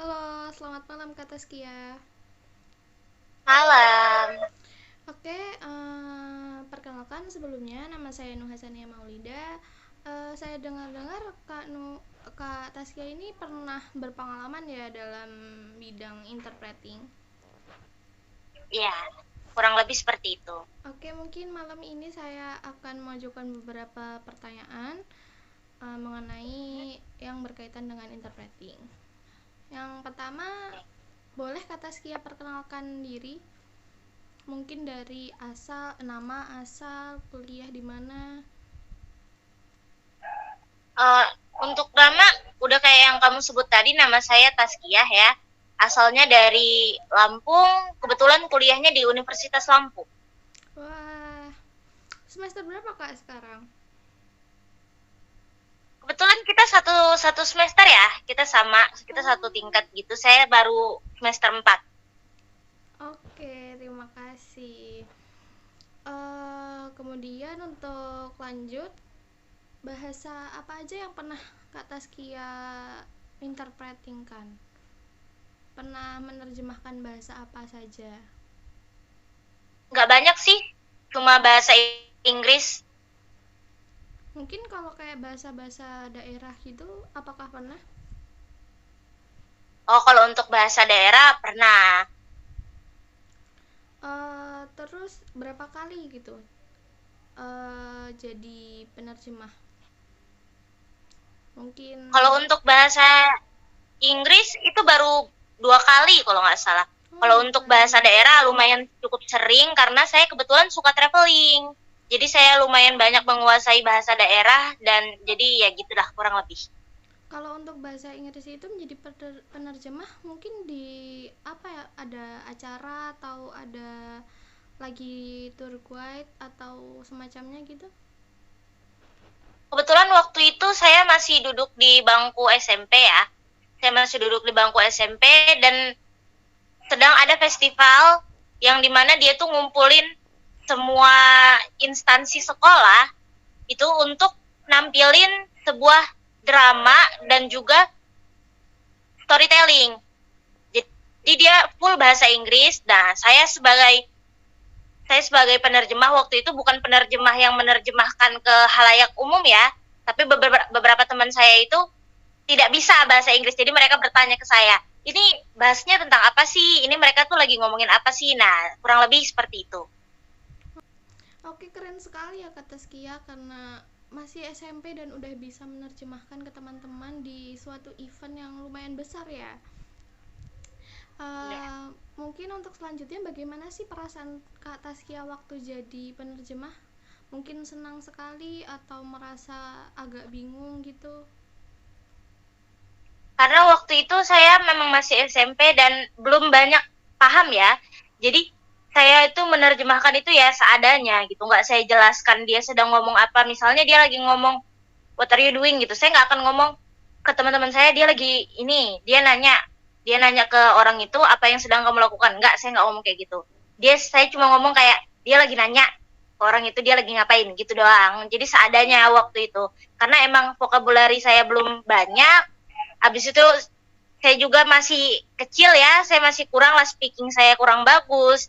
Halo, selamat malam Kak Taskia. Malam. Oke, perkenalkan sebelumnya nama saya Nuhasania Maulida. Saya dengar-dengar Kak Taskia ini pernah berpengalaman ya dalam bidang interpreting. Ya, kurang lebih seperti itu. Oke, mungkin malam ini saya akan mengajukan beberapa pertanyaan mengenai yang berkaitan dengan interpreting. Yang pertama, boleh Kak Taskia perkenalkan diri? Mungkin dari asal, kuliah di mana. Eh, untuk nama, udah kayak yang kamu sebut tadi, nama saya Taskiah ya. Asalnya dari Lampung, kebetulan kuliahnya di Universitas Lampung. Wah, semester berapa Kak sekarang? Kebetulan kita satu satu semester ya, kita sama, kita satu Oh, tingkat gitu. Saya baru semester 4. oke, terima kasih. Kemudian untuk lanjut, bahasa apa aja yang pernah Kak Taskia interpretingkan? Pernah menerjemahkan bahasa apa saja? Nggak banyak sih, cuma bahasa Inggris. Mungkin kalau kayak bahasa-bahasa daerah gitu, apakah pernah? Oh, kalau untuk bahasa daerah pernah. Terus berapa kali gitu jadi penerjemah? Mungkin. Kalau untuk bahasa Inggris itu baru 2 kali kalau nggak salah. Oh, Kalau dua untuk bahasa kali. daerah lumayan cukup sering karena saya kebetulan suka traveling. Jadi saya lumayan banyak menguasai bahasa daerah dan jadi ya gitu dah kurang lebih. Kalau untuk bahasa Inggris itu menjadi penerjemah mungkin di apa ya, ada acara atau ada lagi tour guide atau semacamnya gitu? Kebetulan waktu itu saya masih duduk di bangku SMP ya. Saya masih duduk di bangku SMP dan sedang ada festival yang dimana dia tuh ngumpulin semua instansi sekolah itu untuk nampilin sebuah drama dan juga storytelling. Jadi dia full bahasa Inggris. Nah, saya sebagai penerjemah waktu itu bukan penerjemah yang menerjemahkan ke halayak umum ya, tapi beberapa teman saya itu tidak bisa bahasa Inggris. Jadi mereka bertanya ke saya, "Ini bahasnya tentang apa sih? Ini mereka tuh lagi ngomongin apa sih?" Nah, kurang lebih seperti itu. Oke, keren sekali ya kata Skia karena masih SMP dan udah bisa menerjemahkan ke teman-teman di suatu event yang lumayan besar ya. Ya. Mungkin untuk selanjutnya bagaimana sih perasaan Kak Taskia waktu jadi penerjemah? Mungkin senang sekali atau merasa agak bingung gitu? Karena waktu itu saya memang masih SMP dan belum banyak paham ya. Jadi saya itu menerjemahkan itu ya seadanya gitu. Nggak saya jelaskan dia sedang ngomong apa. Misalnya dia lagi ngomong, "What are you doing?" gitu. Saya nggak akan ngomong ke teman-teman saya, dia lagi ini. Dia nanya ke orang itu apa yang sedang kamu lakukan. Nggak, saya nggak ngomong kayak gitu. Saya cuma ngomong kayak, dia lagi nanya ke orang itu dia lagi ngapain gitu doang. Jadi seadanya Oh, waktu itu. Karena emang vokabulari saya belum banyak. Habis itu saya juga masih kecil ya, saya masih kurang lah, speaking saya kurang bagus.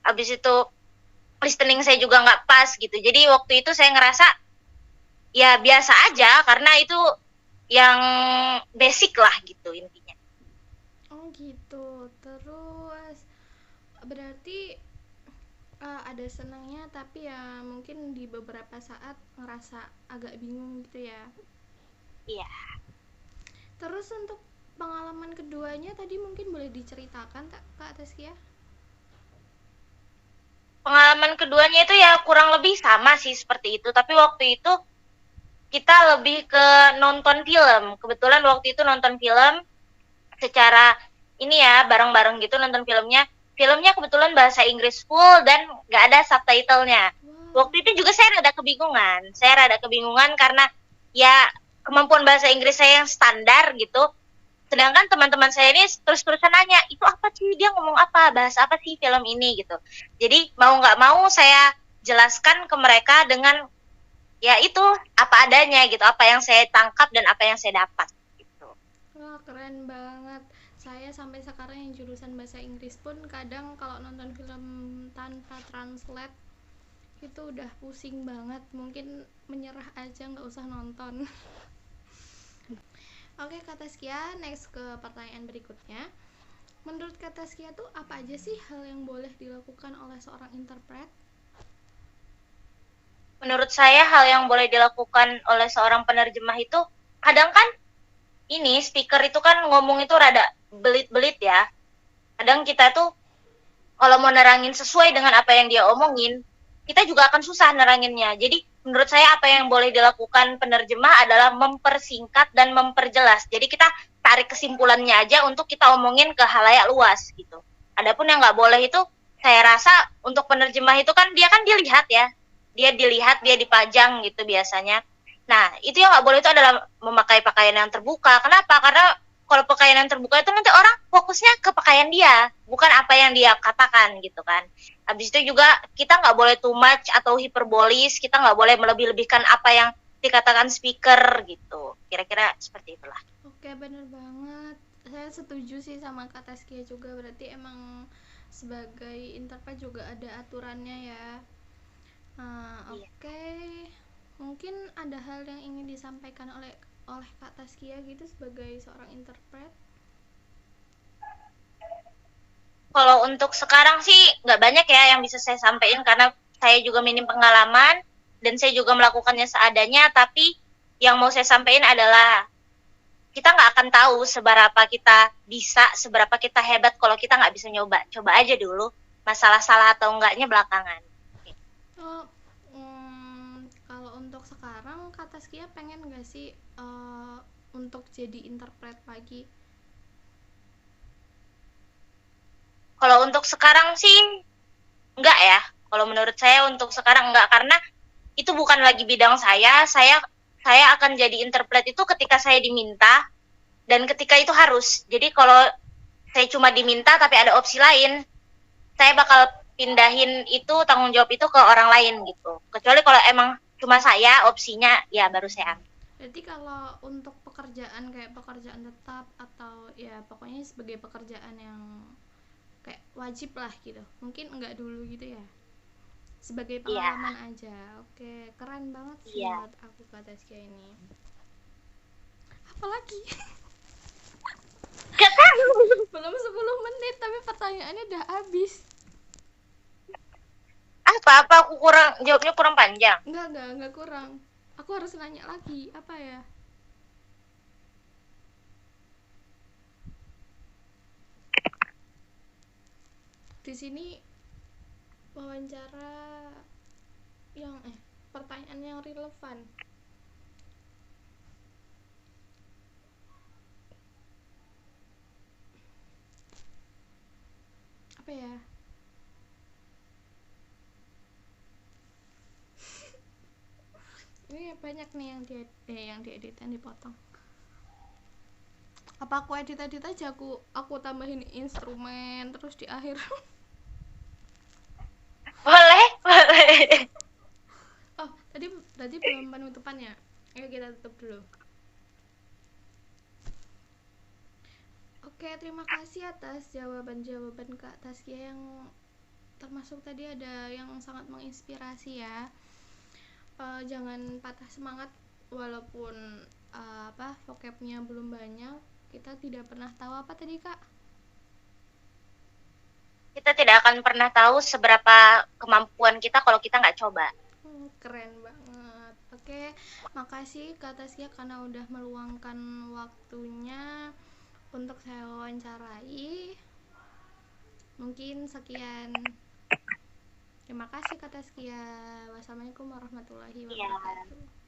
Habis itu listening saya juga nggak pas gitu. Jadi waktu itu saya ngerasa ya biasa aja karena itu yang basic lah gitu intinya. oh gitu. Terus berarti ada senangnya tapi ya mungkin di beberapa saat ngerasa agak bingung gitu ya. Iya. Terus untuk pengalaman keduanya tadi mungkin boleh diceritakan tak Kak Taskia? Pengalaman keduanya itu ya kurang lebih sama sih seperti itu, tapi waktu itu kita lebih ke nonton film. Kebetulan waktu itu nonton film secara ini ya bareng-bareng gitu nonton filmnya. Filmnya kebetulan bahasa Inggris full dan nggak ada subtitlenya. Wah, Waktu itu juga saya rada kebingungan. Saya rada kebingungan karena ya kemampuan bahasa Inggris saya yang standar gitu. Sedangkan teman-teman saya ini terus-terusan nanya, itu apa sih, dia ngomong apa, bahasa apa sih film ini gitu. Jadi mau nggak mau saya jelaskan ke mereka dengan ya itu apa adanya gitu, apa yang saya tangkap dan apa yang saya dapat gitu. Wah, keren banget. Saya sampai sekarang yang jurusan bahasa Inggris pun kadang kalau nonton film tanpa translate itu udah pusing banget. Mungkin menyerah aja, nggak usah nonton. Oke, Kak Taskia, next ke pertanyaan berikutnya. Menurut Kak Taskia tuh apa aja sih hal yang boleh dilakukan oleh seorang interpret? Menurut saya hal yang boleh dilakukan oleh seorang penerjemah itu, kadang kan ini speaker itu kan ngomong itu rada belit-belit ya. Kadang kita tuh kalau mau nerangin sesuai dengan apa yang dia omongin, kita juga akan susah neranginnya. Jadi menurut saya apa yang boleh dilakukan penerjemah adalah mempersingkat dan memperjelas. Jadi kita tarik kesimpulannya aja untuk kita omongin ke halayak luas gitu. Adapun yang nggak boleh itu, saya rasa untuk penerjemah itu kan dia dilihat ya. Dia dilihat, dia dipajang gitu biasanya. Nah, itu yang nggak boleh itu adalah memakai pakaian yang terbuka. Kenapa? Karena kalau pakaian yang terbuka itu nanti orang fokusnya ke pakaian dia, bukan apa yang dia katakan gitu kan. Habis itu juga kita nggak boleh too much atau hiperbolis, kita nggak boleh melebih-lebihkan apa yang dikatakan speaker gitu. Kira-kira seperti itulah. Oke, bener banget. Saya setuju sih sama Kak Taskia juga. Berarti emang sebagai interpret juga ada aturannya ya. Iya. Oke. Mungkin ada hal yang ingin disampaikan oleh Kak Taskia gitu sebagai seorang interpret. Kalau untuk sekarang sih nggak banyak ya yang bisa saya sampaikan karena saya juga minim pengalaman dan saya juga melakukannya seadanya. Tapi yang mau saya sampaikan adalah kita nggak akan tahu seberapa kita bisa, seberapa kita hebat kalau kita nggak bisa nyoba. Coba aja dulu. Masalah salah atau enggaknya belakangan. Oh, kalau untuk sekarang Kak Taskia pengen nggak sih untuk jadi interpret lagi? Kalau untuk sekarang sih enggak ya. Kalau menurut saya untuk sekarang enggak karena itu bukan lagi bidang saya. Saya akan jadi interpret itu ketika saya diminta dan ketika itu harus. Jadi kalau saya cuma diminta tapi ada opsi lain, saya bakal pindahin itu tanggung jawab itu ke orang lain gitu. Kecuali kalau emang cuma saya opsinya ya baru saya ambil. Berarti kalau untuk pekerjaan kayak pekerjaan tetap atau ya pokoknya sebagai pekerjaan yang kayak wajib lah gitu, mungkin enggak dulu gitu ya, sebagai Iya, pengalaman aja. Oke, keren banget sih iya. menurut aku Kak Taskia ini. Apalagi Gak tahu. belum 10 menit tapi pertanyaannya udah habis. Apa aku jawabnya kurang panjang. Enggak kurang. Aku harus nanya lagi apa ya. Di sini wawancara yang pertanyaan yang relevan. Apa ya? Ini banyak nih yang diedit yang dipotong. Apa aku edit aja, aku tambahin instrumen terus di akhir. Boleh, boleh. Oh, tadi belum penutupannya. Ayo kita tutup dulu. Oke, terima kasih atas jawaban-jawaban Kak Taskia yang termasuk tadi ada yang sangat menginspirasi ya. Jangan patah semangat walaupun vocabnya belum banyak. Kita tidak pernah tahu apa tadi Kak. Kita tidak akan pernah tahu seberapa kemampuan kita kalau kita nggak coba. Keren banget. Oke, makasih Kak Taskia karena udah meluangkan waktunya untuk saya wawancarai. Mungkin sekian. Terima kasih Kak Taskia. Wassalamualaikum warahmatullahi wabarakatuh.